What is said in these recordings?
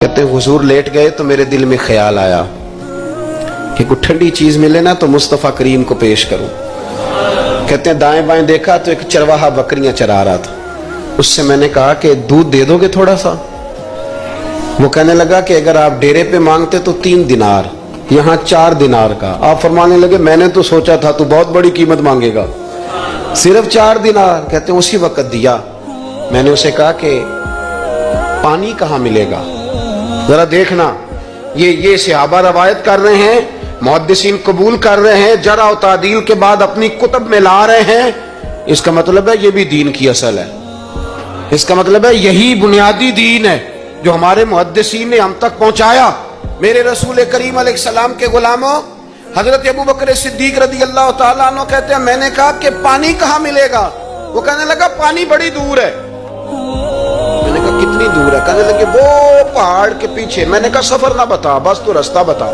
कहते हैं हुजूर लेट गए तो मेरे दिल में ख्याल आया कि कुछ ठंडी चीज मिले ना तो मुस्तफ़ा करीम को पेश करूं। कहते हैं दाएं बाएं देखा तो एक चरवाहा बकरियां चरा रहा था। उससे मैंने कहा कि दूध दे दोगे थोड़ा सा। वो कहने लगा कि अगर आप डेरे पे मांगते तो 3 दिनार, यहाँ 4 दिनार का। आप फरमाने लगे मैंने तो सोचा था तू बहुत बड़ी कीमत मांगेगा, सिर्फ 4 दिनार। कहते हैं उसी वक्त दिया। मैंने उसे कहा कि पानी कहाँ मिलेगा, जरा देखना। ये सहाबा रवायत कर रहे हैं, मुहद्दिसीन कबूल कर रहे हैं, जरा और तादील के बाद अपनी कुतब में ला रहे हैं। इसका मतलब है ये भी दीन की असल है। इसका मतलब है यही बुनियादी दीन है जो हमारे मुहद्दिसीन ने हम तक पहुंचाया। मेरे रसूल करीम अलैहिस्सलाम के गुलामों, हजरत अबू बकर सिद्दीक रज़ी अल्लाह तआला अन्हु कहते हैं मैंने कहा कि पानी कहाँ मिलेगा। वो कहने लगा पानी बड़ी दूर है। मैंने कहा कितनी दूर है। कहने लगे वो पहाड़ के पीछे। मैंने कहा सफर ना बता, बस तो रास्ता बता।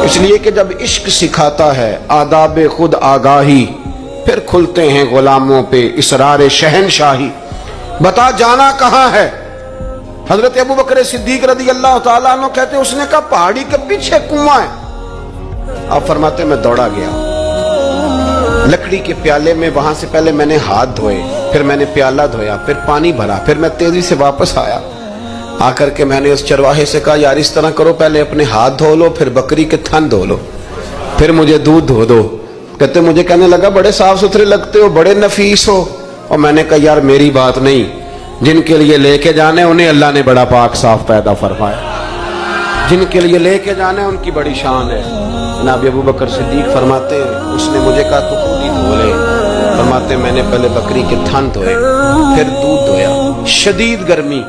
इसलिए कि जब इश्क सिखाता है आदाब खुद आगाही, फिर खुलते हैं गुलामों पे इसरार शहनशाही। बता जाना कहाँ है। हजरत अबू बकर सिद्दीक रज़ी अल्लाह तआला अन्हु कहते उसने कहा पहाड़ी के पीछे कुआं है। आप फरमाते मैं दौड़ा गया लकड़ी के प्याले में। वहां से पहले मैंने हाथ धोए, फिर मैंने प्याला धोया, फिर पानी भरा, फिर मैं तेजी से वापस आया। आकर के मैंने उस चरवाहे से कहा यार इस तरह करो, पहले अपने हाथ धो लो, फिर बकरी के थन धो लो, फिर मुझे दूध धो दो। कहते मुझे कहने लगा बड़े साफ सुथरे लगते हो, बड़े नफीस हो। और मैंने कहा यार मेरी बात नहीं, जिनके लिए लेके जाने उन्हें अल्लाह ने बड़ा पाक साफ पैदा फरमाया। जिनके लिए लेके जाने उनकी बड़ी शान है। जनाब अबू बकर सिद्दीक फरमाते उसने मुझे कहा तू खुद ही धो ले। फरमाते मैंने पहले बकरी के थन धोए, फिर दूध धोया, शदीद गर्मी।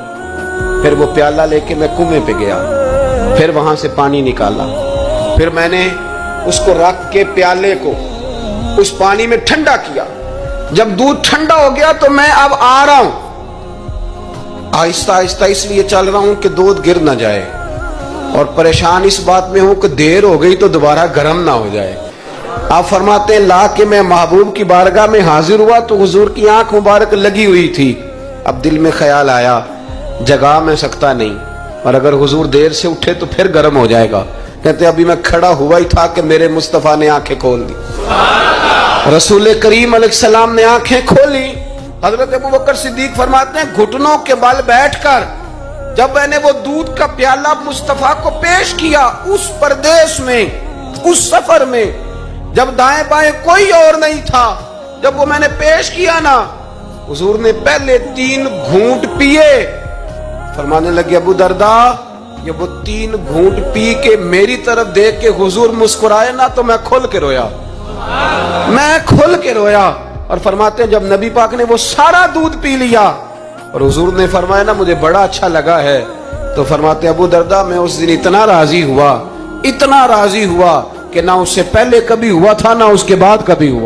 फिर वो प्याला लेके मैं कुएं पे गया, फिर वहां से पानी निकाला, फिर मैंने उसको रख के प्याले को उस पानी में ठंडा किया। जब दूध ठंडा हो गया तो मैं अब आ रहा हूं, आहिस्ता आहिस्ता इसलिए चल रहा हूं कि दूध गिर ना जाए, और परेशान इस बात में हूं कि देर हो गई तो दोबारा गर्म ना हो जाए। आप फरमाते हैं ला के मैं महबूब की बारगाह में हाजिर हुआ तो हुजूर की आंख मुबारक लगी हुई थी। अब दिल में ख्याल आया जगा मैं सकता नहीं, और अगर हुजूर देर से उठे तो फिर गर्म हो जाएगा। कहते अभी मैं खड़ा हुआ ही था कि मेरे मुस्तफा ने आंखें खोल दी। रसूल करीम अलैहिस्सलाम ने आंखें खोली। हजरत अबू बकर सिद्दीक फरमाते हैं घुटनों के बल बैठकर जब मैंने वो दूध का प्याला मुस्तफा को पेश किया, उस परदेश में, उस सफर में, जब दाएं बाएं कोई और नहीं था, जब वो मैंने पेश किया ना, हुजूर ने पहले 3 घूंट पिए। फरमाने लगे अबू दरदा ये वो 3 घूंट पी के मेरी तरफ देख के हुजूर मुस्कुराए ना तो मैं खुल के रोया, मैं खुल के रोया। और फरमाते हैं जब नबी पाक ने वो सारा दूध पी लिया और हुजूर ने फरमाया ना मुझे बड़ा अच्छा लगा है, तो फरमाते अबू दरदा मैं उस दिन इतना राजी हुआ, इतना राजी हुआ कि ना उससे पहले कभी हुआ था ना उसके बाद कभी हुआ।